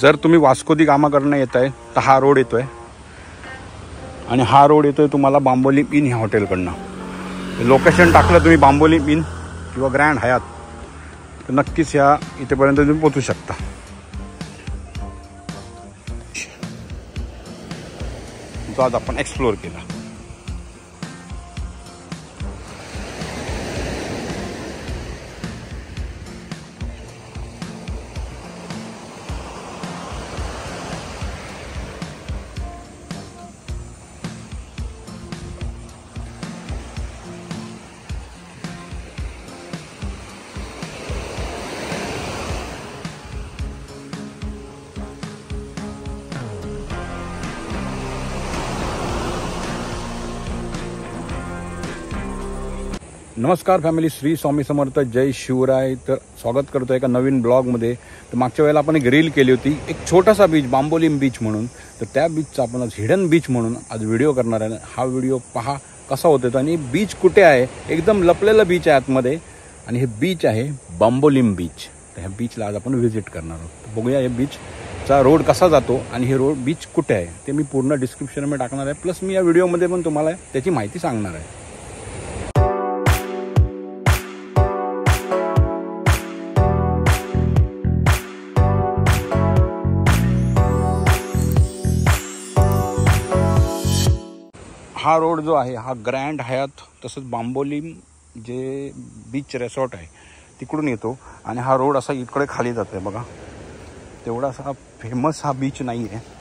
जर तुम्ही वास्को दी गामाकडनं येत आहे तर हा रोड येतो आहे आणि हा रोड येतो आहे तुम्हाला बांबोलीम इन ह्या हॉटेलकडनं। लोकेशन टाकलं तुम्ही बांबोलीम इन किंवा ग्रँड हयात तर नक्कीच ह्या इथेपर्यंत तुम्ही पोहोचू शकता। जो आज आपण एक्सप्लोर केला। नमस्कार फॅमिली, श्री स्वामी समर्थ, जय शिवराय। तर स्वागत करतो एका नवीन ब्लॉगमध्ये। तर मागच्या वेळेला आपण एक रील केली होती, एक छोटासा बीच बांबोलीम बीच म्हणून। तर त्या बीचचा आपण आज हिडन बीच म्हणून आज व्हिडिओ करणार आहे। हा व्हिडिओ पहा कसा होतो आणि बीच कुठे आहे, एकदम लपलेलं बीच आहे आतमध्ये आणि हे बीच आहे बांबोलीम बीच। तर ह्या बीचला आज आपण व्हिजिट करणार आहोत। बघूया हे बीचचा रोड कसा जातो आणि हे रोड बीच कुठे आहे ते मी पूर्ण डिस्क्रिप्शनमध्ये टाकणार आहे। प्लस मी या व्हिडिओमध्ये पण तुम्हाला त्याची माहिती सांगणार आहे। हा रोड जो आहे हा ग्रँड हयात तसंच बांबोलीम जे बीच रिसॉर्ट आहे तिकडून येतो आणि हा रोड असा इकडे खाली जातो आहे बघा। तेवढा असा फेमस हा बीच नाही आहे।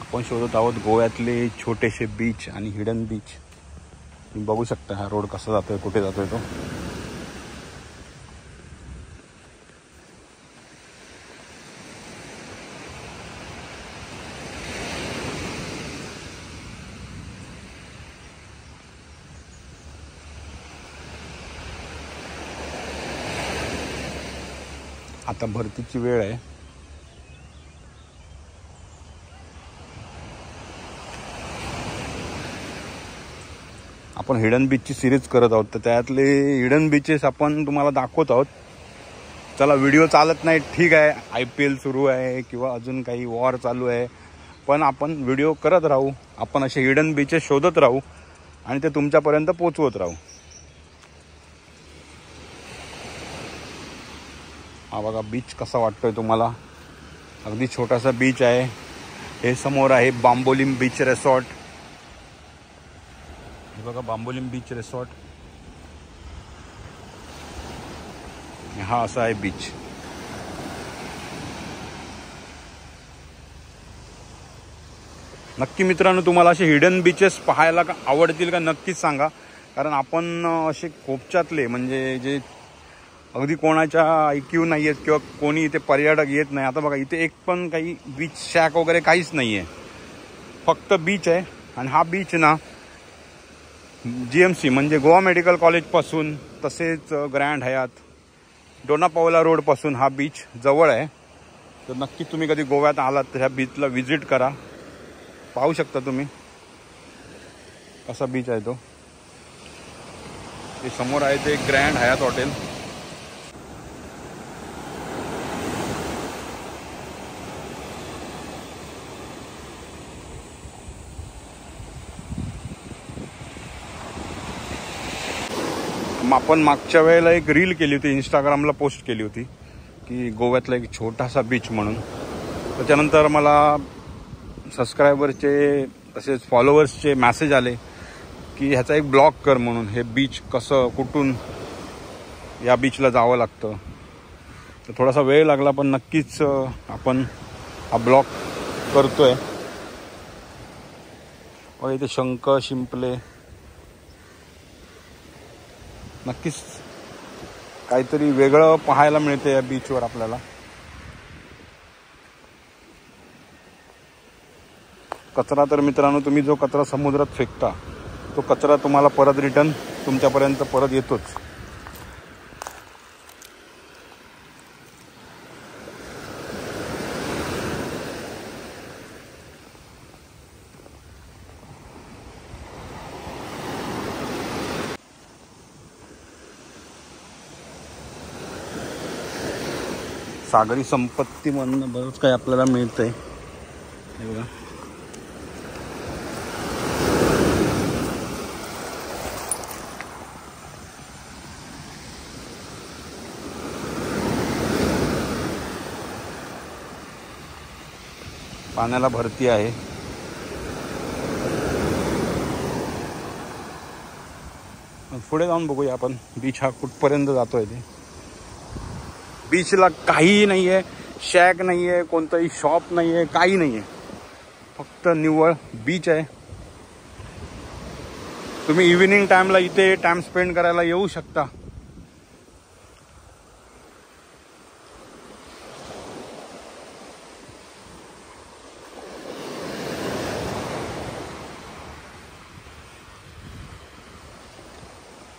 आपण शोधत आहोत गोव्यातले छोटेसे बीच आणि हिडन बीच। तुम्ही बघू शकता हा रोड कसा जातोय, कुठे जातोय तो। आता भरतीची वेळ आहे। आपण हिडन बीचची सिरीज करत आहोत तर त्यातले हिडन बीचेस आपण तुम्हाला दाखवत आहोत। चला, व्हिडिओ चालत नाही ठीक आहे, IPL सुरू आहे किंवा अजून काही वॉर चालू आहे, पण आपण व्हिडिओ करत राहू। आपण असे हिडन बीचेस शोधत राहू आणि ते तुमच्यापर्यंत पोहोचवत राहू। हा बघा बीच कसा वाटतोय तुम्हाला, अगदी छोटासा बीच आहे। हे समोर आहे बांबोलीम बीच रिसॉर्ट। हे बघा बांबोलीम बीच रिसॉर्ट, हा असा आहे बीच। नक्की मित्रांनो तुम्हाला असे हिडन बीचेस पाहायला आवडतील का नक्कीच सांगा। कारण आपण असे कोपच्यातले म्हणजे जे अगदी कोणाच्या IQ नाही आहेत किंवा कोणी इथे पर्यटक येत नाही। आता बघा इथे एक पण काही बीच शॅक वगैरे काहीच नाही आहे, फक्त बीच आहे। आणि हा बीच ना GMC म्हणजे गोवा मेडिकल कॉलेजपासून तसेच ग्रँड हयात डोनापावला रोडपासून हा बीच जवळ आहे। तर नक्की तुम्ही कधी गोव्यात आलात तर ह्या बीचला व्हिजिट करा। पाहू शकता तुम्ही कसा बीच आहे तो। ते समोर आहे ते ग्रँड हयात हॉटेल। आपण मागच्या वेळेला एक रील केली होती, इंस्टाग्रामला पोस्ट केली होती की गोव्यातला एक छोटासा बीच म्हणून। त्याच्यानंतर मला सबस्क्रायबरचे तसेच फॉलोअर्सचे मेसेज आले की ह्याचा एक ब्लॉग कर म्हणून, हे बीच कसं कुठून या बीचला जावं लागतं। तर थोडासा वेळ लागला पण नक्कीच आपण हा ब्लॉग करतोय। व इथे शंख शिंपले, नक्कीच काहीतरी वेगळं पाहायला मिळते या बीचवर आपल्याला। कचरा तर मित्रांनो तुम्ही जो कचरा समुद्रात फेकता तो कचरा तुम्हाला परत रिटर्न तुमच्यापर्यंत परत येतोच। सागरी संपत्तीमधनं बरंच काही आपल्याला मिळतंय. हे बघा, पाण्याला भरती आहे. पुढे जाऊन बघूया आपण बीच हा कुठपर्यंत जातोय. ते बीचला काहीही नाही आहे, शॅक नाही आहे, कोणतंही शॉप नाही आहे, काही नाही आहे, फक्त निव्वळ बीच आहे. तुम्ही इव्हिनिंग टाईमला इथे टाइम स्पेंड करायला येऊ शकता.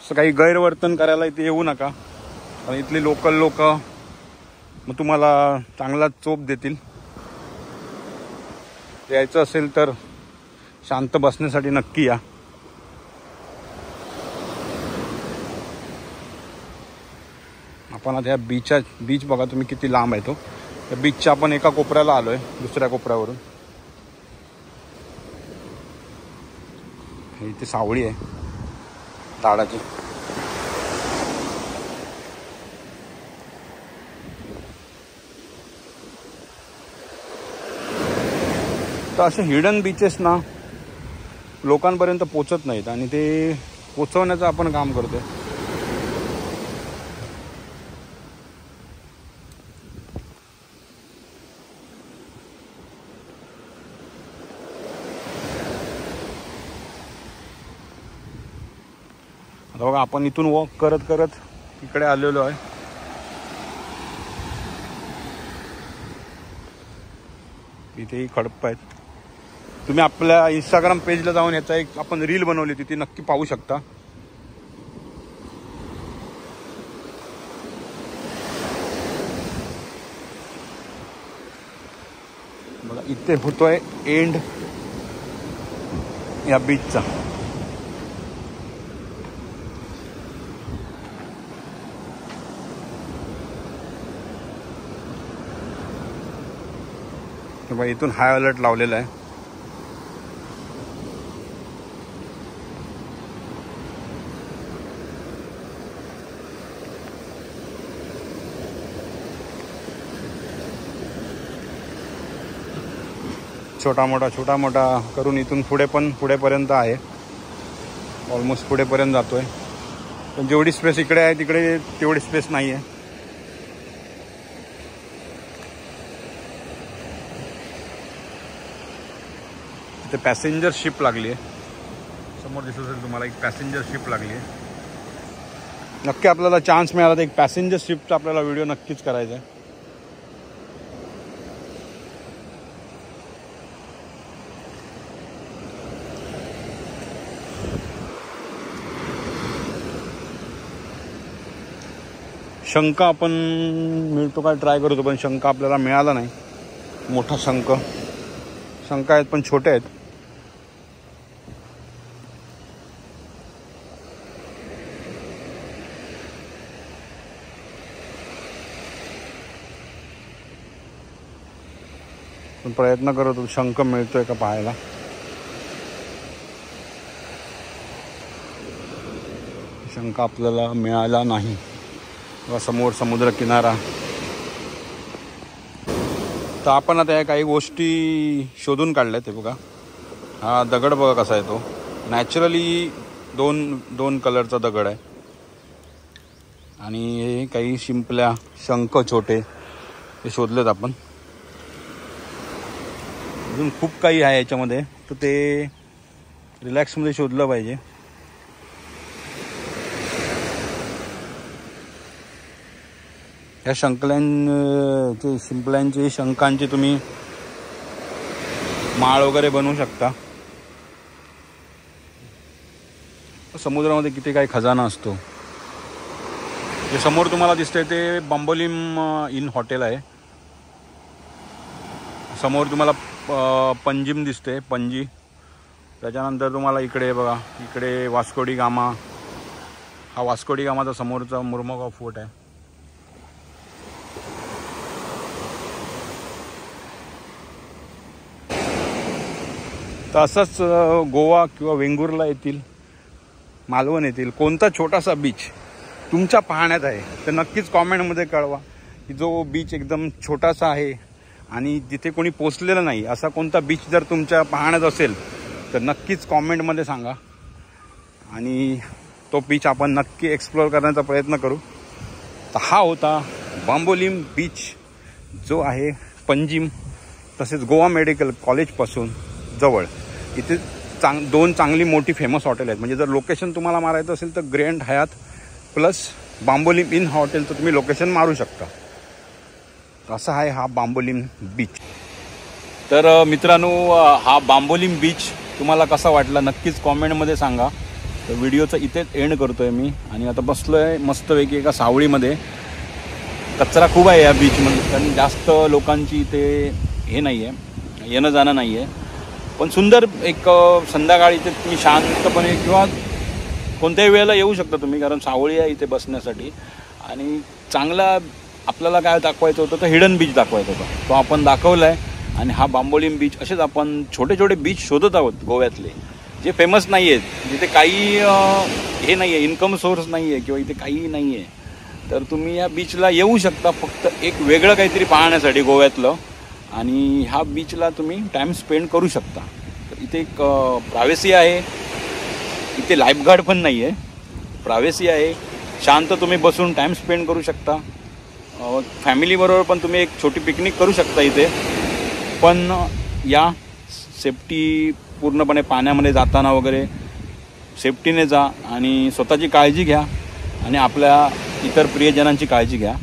असं काही गैरवर्तन करायला इथे येऊ नका, आणि इथले लोकल लोक मग तुम्हाला चांगला चोप देतील. यायचं असेल तर शांत बसण्यासाठी नक्की या. आपण आता या बीच बघा तुम्ही किती लांब आहे तो. त्या बीचच्या आपण एका कोपऱ्याला आलोय, दुसऱ्या कोपऱ्यावरून. इथे सावळी आहे ताडाची. तर असे हिडन बीचेस ना लोकांपर्यंत पोचत नाहीत, आणि ते पोचवण्याचं आपण काम करतोय. आता बघा, आपण इथून वॉक करत करत इकडे आलेलो आहे. इथेही खडप आहेत. तुम्ही आपल्या इंस्टाग्राम पेजला जाऊन याचा एक आपण रील बनवली होती, ती नक्की पाहू शकता. बघा, इथे होतोय एंड या बीचचा. तेव्हा इथून हाय अलर्ट लावलेला आहे. छोटा मोठा करून इथून पुढेपर्यंत आहे. ऑलमोस्ट पुढेपर्यंत जातोय, पण जेवढी स्पेस इकडे आहे तिकडे तेवढी स्पेस नाही आहे. इथे पॅसेंजर शिप लागली आहे. समोर दिसत असेल तुम्हाला, एक पॅसेंजर शिप लागली आहे. नक्की आपल्याला चान्स मिळाला तर एक पॅसेंजर शिपचा आपल्याला व्हिडिओ नक्कीच करायचा आहे. शंख आपण मिळतो काय ट्राय करतो, पण शंख आपल्याला मिळाला नाही. मोठा शंख आहेत पण छोटे आहेत. पण प्रयत्न करत होतो शंख मिळतोय का पाहायला. शंख आपल्याला मिळाला नाही. समोर समुद्र किनारा. तर आपण आता काही गोष्टी शोधून काढल्यात. ते बघा, हा दगड बघा कसा आहे तो. नॅचरली दोन कलरचा दगड आहे, आणि हे काही शिंपल्या शंख छोटे ते शोधलेत आपण. अजून खूप काही आहे याच्यामध्ये, तर ते रिलॅक्समध्ये शोधलं पाहिजे. ह्या शिंपल्यांचे शंखांचे तुम्ही माळ वगैरे बनवू शकता. समुद्रामध्ये किती काही खजाना असतो. जे समोर तुम्हाला दिसतंय ते बंबोलिम इन हॉटेल आहे. समोर तुम्हाला पंजिम दिसते, पणजी. त्याच्यानंतर तुम्हाला इकडे बघा, इकडे वास्को डी गामा. हा वास्को डी गामाचा समोरचा मुर्मुगाव फोर्ट आहे. तर असंच गोवा किंवा वेंगुर्ला येथील, मालवण येथील कोणता छोटासा बीच तुमच्या पाहण्यात आहे तर नक्कीच कॉमेंटमध्ये कळवा की जो बीच एकदम छोटासा आहे आणि जिथे कोणी पोचलेलं नाही असा कोणता बीच जर तुमच्या पाहण्यात असेल तर नक्कीच कॉमेंटमध्ये सांगा आणि तो बीच आपण नक्की एक्सप्लोअर करण्याचा प्रयत्न करू. तर हा होता बांबोलीम बीच जो आहे पंजिम तसेच गोवा मेडिकल कॉलेजपासून जवळ. इथे दोन चांगली मोठी फेमस हॉटेल आहेत. म्हणजे जर लोकेशन तुम्हाला मारायचं असेल तर Grand Hyatt plus Bambolim in hotel तर तुम्ही लोकेशन मारू शकता. असा आहे हा बांबोलीम बीच. तर मित्रांनो हा बांबोलीम बीच तुम्हाला कसा वाटला नक्कीच कॉमेंटमध्ये सांगा. तर व्हिडिओचं इथेच एंड करतो आहे मी आणि आता बसलो आहे मस्तपैकी एका सावळीमध्ये. कचरा खूप आहे या बीचमध्ये कारण जास्त लोकांची इथे हे नाही आहे, येणं जाणं नाही आहे. पण सुंदर एक संध्याकाळी इथे तुम्ही शांतपणे किंवा कोणत्याही वेळेला येऊ शकता तुम्ही कारण सावळी आहे इथे बसण्यासाठी. आणि चांगला आपल्याला काय दाखवायचं होतं तर हिडन बीच दाखवायचा होता तो आपण दाखवला आहे. आणि हा बांबोलीम बीच असेच आपण छोटे छोटे बीच शोधत आहोत गोव्यातले जे फेमस नाही आहेत, जिथे काही हे नाही आहे, इन्कम सोर्स नाही आहे किंवा इथे काही नाही आहे. तर तुम्ही या बीचला येऊ शकता फक्त एक वेगळं काहीतरी पाहण्यासाठी गोव्यातलं. आणि ह्या बीचला तुम्ही टाईम स्पेंड करू शकता. तर इथे एक प्रायव्हसी आहे, इथे लाईफगार्ड पण नाही आहे, प्रायव्हसी आहे, शांत तुम्ही बसून टाईम स्पेंड करू शकता. फॅमिलीबरोबर पण तुम्ही एक छोटी पिकनिक करू शकता इथे. पण या सेफ्टी पूर्णपणे पाण्यामध्ये जाताना वगैरे सेफ्टीने जा आणि स्वतःची काळजी घ्या आणि आपल्या इतर प्रियजनांची काळजी घ्या.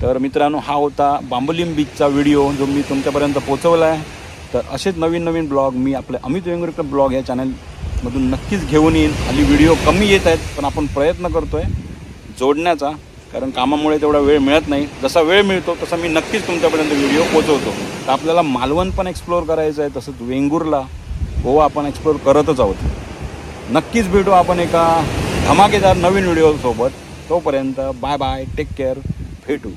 तर मित्रांनो हा होता बांबोलीम बीचचा व्हिडिओ जो मी तुमच्यापर्यंत पोहोचवला आहे. तर असेच नवीन नवीन ब्लॉग मी आपल्या अमित वेंगुर्लेकर ब्लॉग या चॅनलमधून नक्कीच घेऊन येईन. हल्ली व्हिडिओ कमी येत आहेत पण आपण प्रयत्न करतो आहे जोडण्याचा कारण कामामुळे तेवढा वेळ मिळत नाही. जसा वेळ मिळतो तसा मी नक्कीच तुमच्यापर्यंत व्हिडिओ पोहोचवतो. तर आपल्याला मालवण पण एक्सप्लोअर करायचं आहे तसंच वेंगुर्ला गोवा आपण एक्सप्लोअर करतच आहोत. नक्कीच भेटू आपण एका धमाकेदार नवीन व्हिडिओसोबत. तोपर्यंत बाय बाय, टेक केअर, भेटू.